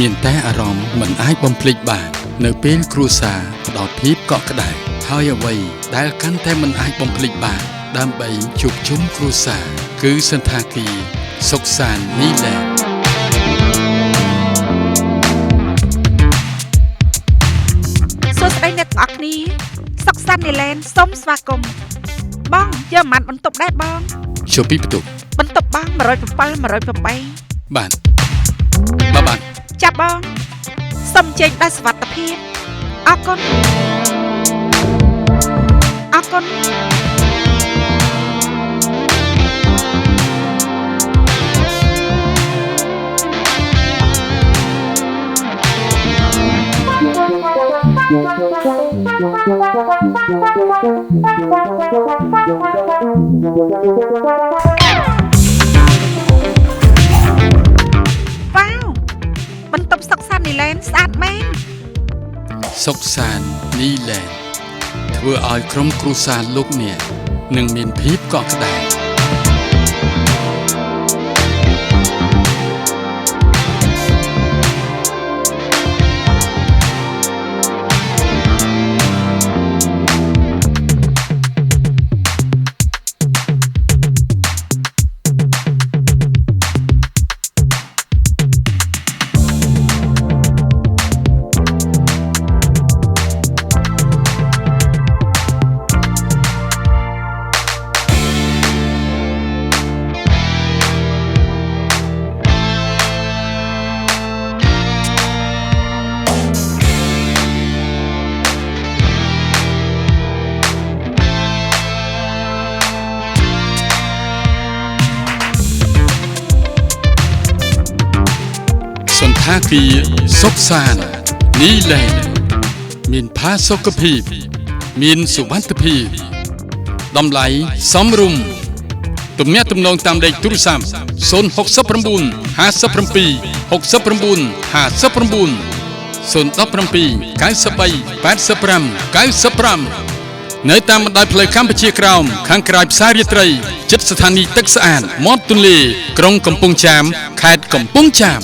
មានតែអារម្មណ៍មិនអាចបំភ្លេចបាននៅពេលគ្រួសារផ្ដោតភាពកក់ក្ដៅហើយអ្វីដែលកាន់តែមិនអាចបំភ្លេចបានដើម្បីជួបជុំគ្រួសារគឺសន្តាគារសុខសាន្តនីឡែនសួស្តីអ្នកទាំងអស់គ្នាសុខសាន្តនីឡែនសូមស្វាគមន៍បងយកមិនបន្ទប់ដែរបងចូលពីបន្ទប់បង107 108បាទចាប់បងសុំចេញដោយសុវត្ថិភាពអរគុណបន្ទប់សុខសាន្តនីឡែនស្អាតមែនសុខសាន្តនីឡែនធ្វើឲ្យក្រុមគ្រួសារលោកអ្នកនឹងមានភាពកក់ក្ដៅសន្តាគារសុខសាន្តនីឡែនមានផាសុកភាពមានសុវត្ថិភាពតម្លៃសមរម្យទំនាក់ទំនងតាមលេខទូរស័ព្ទ069 57 69 59 017 93 85 95នៅតាមបណ្ដោយផ្លូវកម្ពុជាក្រោមខាងក្រៅផ្សាររាត្រីជិតស្ថានីយ៍ទឹកស្អាតមាត់ទន្លេក្រុងកំពង់ចាមខេត្តកំពង់ចាម